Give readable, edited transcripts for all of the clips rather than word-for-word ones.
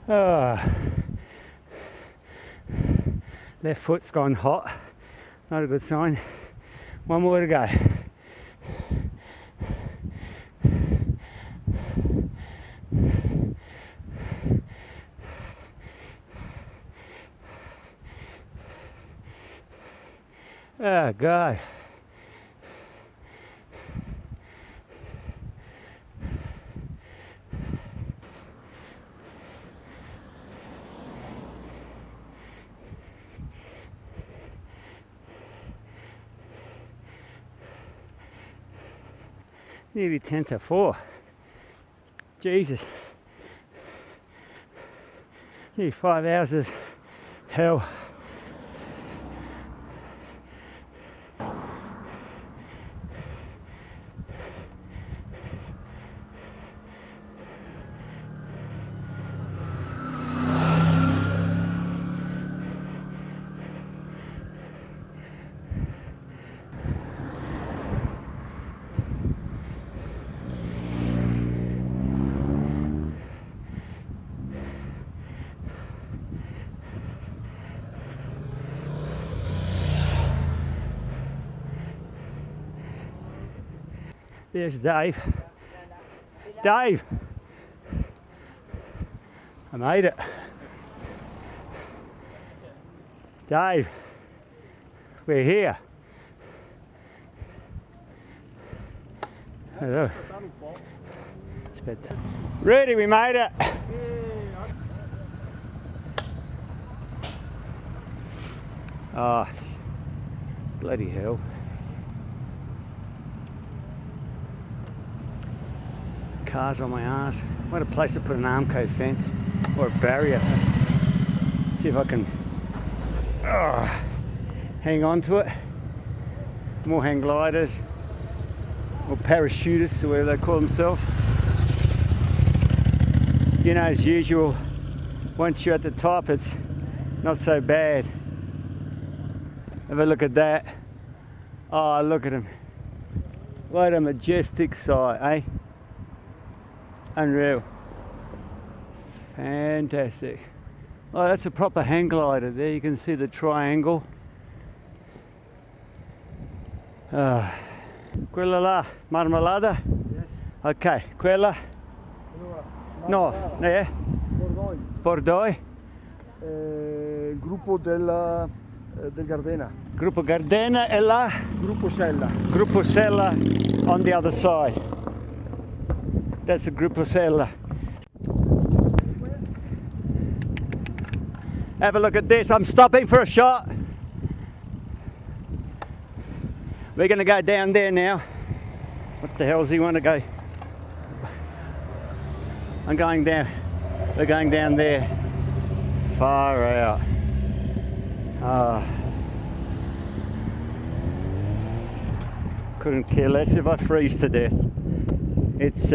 Oh, left foot's gone hot, not a good sign. One more to go. Oh God. Nearly 10 to 4. Jesus. Nearly 5 hours is hell. There's Dave. Dave! I made it. Dave, we're here. Hello. Ready, we made it. Oh, bloody hell. Cars on my arse. What a place to put an Armco fence or a barrier. See if I can hang on to it. More hang gliders or parachutists or whatever they call themselves. You know, as usual, once you're at the top, it's not so bad. Have a look at that. Oh, look at him. What a majestic sight, eh? Unreal. Fantastic. Oh, that's a proper hang glider there. You can see the triangle. Quella là, marmalada? Yes. Ok, quella? No, yeah? Bordoi. Gruppo del Gardena. Gruppo Gardena e là? Gruppo Sella. Gruppo Sella on the other side. That's a Gruppo Sella. Have a look at this. I'm stopping for a shot. We're going to go down there now. What the hell does he want to go? I'm going down. We're going down there. Far out. Couldn't care less if I freeze to death. It's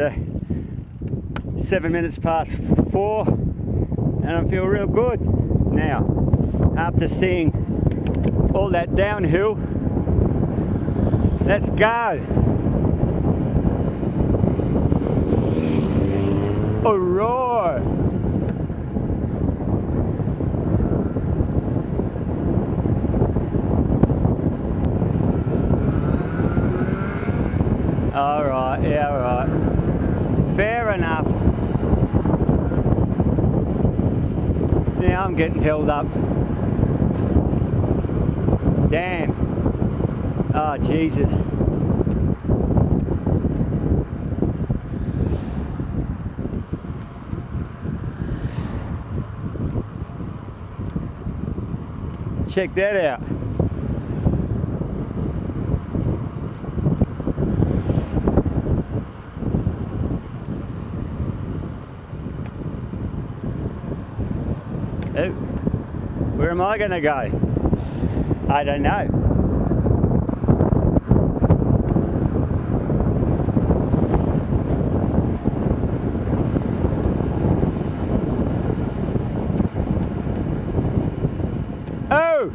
7 minutes past 4 and I feel real good now after seeing all that downhill. Let's go. Alright. Alright, yeah, alright. Fair enough. Now I'm getting held up. Damn. Oh, Jesus. Check that out. Oh, where am I going to go? I don't know. Oh!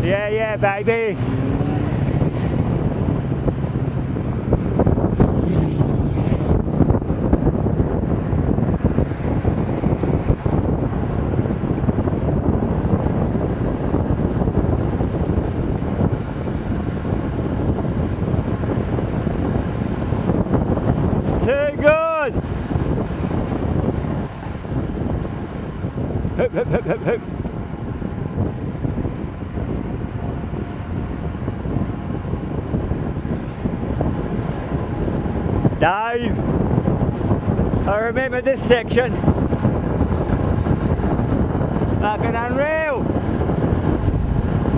Yeah, Yeah, baby. Too good. Hoop, hoop, hoop, hoop, hoop. Dave, I remember this section. Fucking unreal.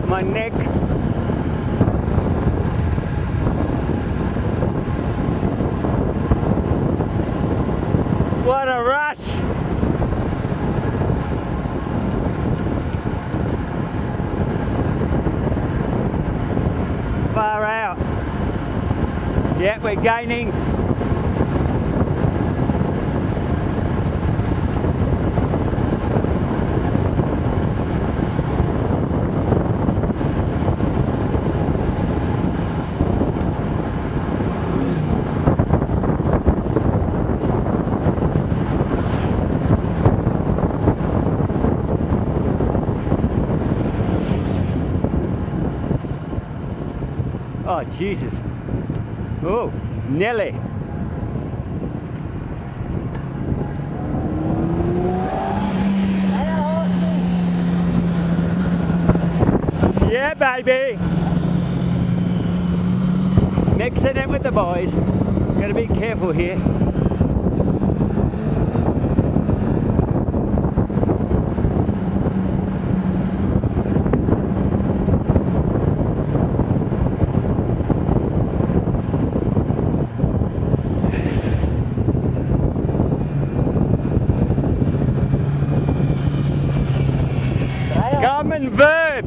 My neck. What a rush. Far out. Yeah, we're gaining. Oh, Jesus. Oh, Nelly. Yeah, baby. Mixing it with the boys. Gotta be careful here. Common verb.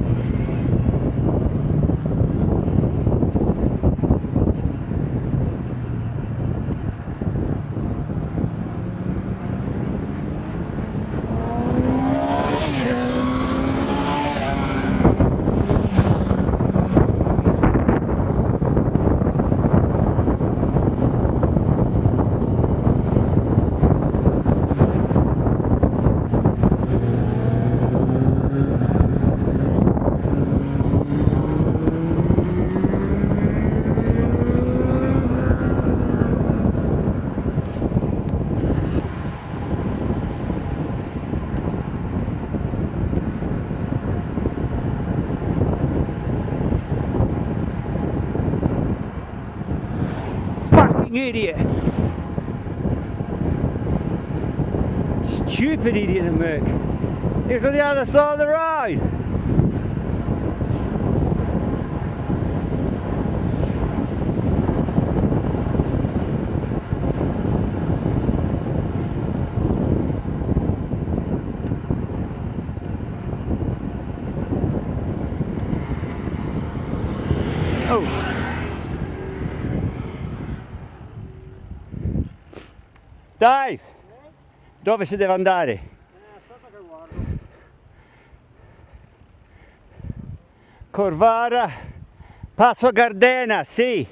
Idiot. Stupid idiot in Merc. He's on the other side of the road. Oh. Dave, dove si deve andare? Aspetta che guardo. Corvara, Passo Gardena, sì.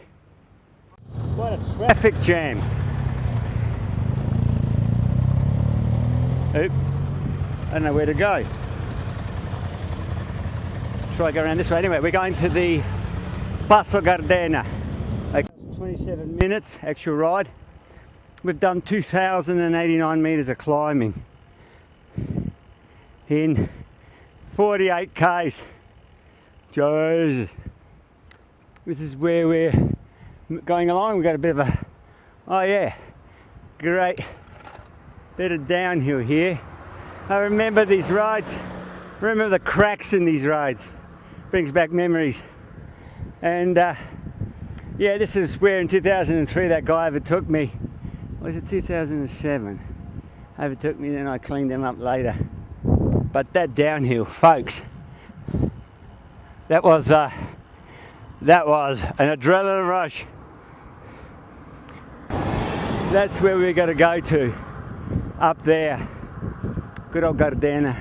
What a traffic jam. Oop, I don't know where to go. Try go around this way. Anyway, we're going to the Passo Gardena. Like 27 minutes actual ride. We've done 2,089 metres of climbing in 48 k's. Jesus. This is where we're going along. We've got a bit of a, oh yeah, great bit of downhill here. I remember these rides. Remember the cracks in these rides. Brings back memories. And yeah, this is where in 2003 that guy overtook me. Was it 2007? Overtook me, then I cleaned them up later. But that downhill, folks, that was an adrenaline rush. That's where we're going to go to, up there. Good old Gardena.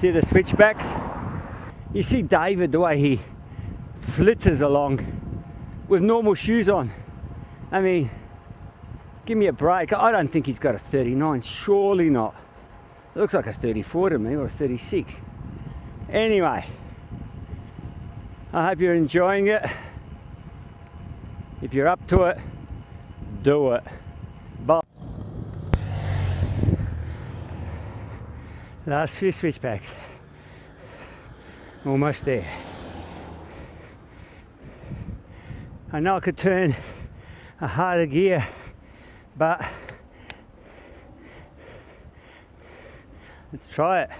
See the switchbacks? You see David, the way he flitters along with normal shoes on. I mean, give me a break. I don't think he's got a 39, surely not. It looks like a 34 to me, or a 36. Anyway, I hope you're enjoying it. If you're up to it, do it. Bye. Last few switchbacks. Almost there. I know I could turn a harder gear, but let's try it.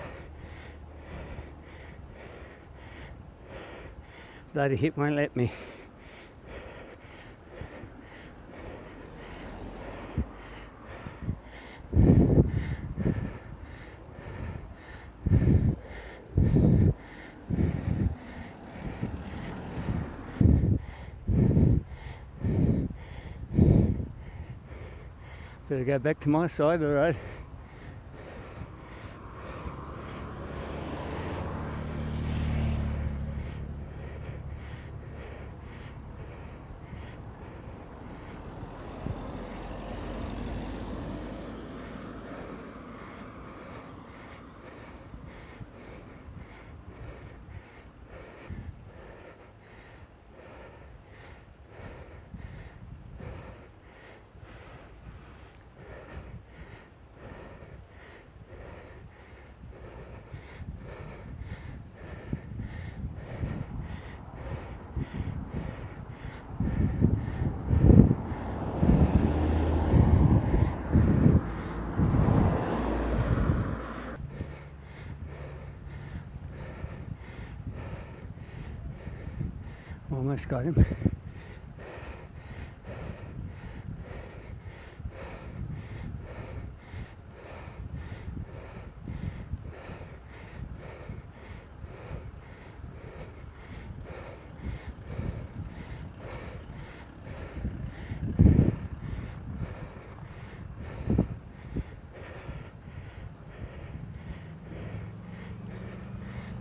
Bloody hip won't let me. Better go back to my side of the road. Almost got him.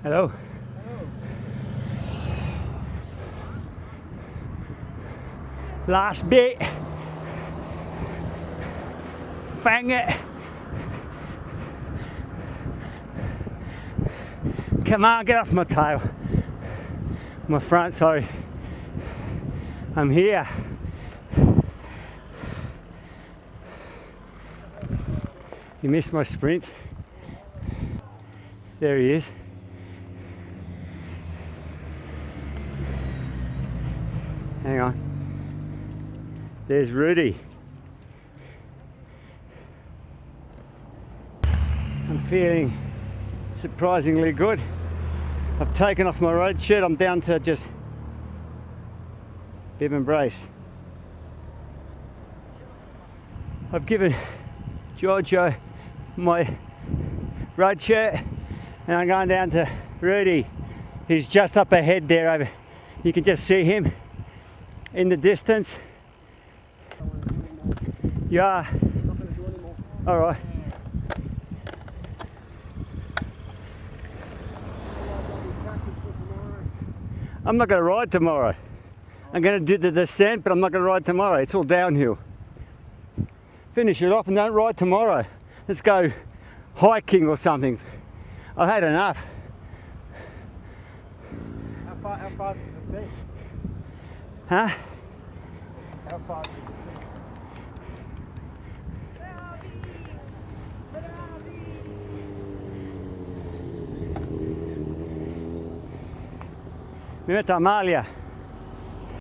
Hello. Last bit. Fang it. Come on, get off my tail. My front, sorry. I'm here. You missed my sprint. There he is. Hang on. There's Rudy. I'm feeling surprisingly good. I've taken off my road shirt. I'm down to just bib and brace. I've given Giorgio my road shirt and I'm going down to Rudy. He's just up ahead there. Over. You can just see him in the distance. Yeah. All right. I'm not going to ride tomorrow. I'm going to do the descent, but I'm not going to ride tomorrow. It's all downhill. Finish it off and don't ride tomorrow. Let's go hiking or something. I've had enough. How far is the descent? Huh? How far is the descent? Mi metto a maglia.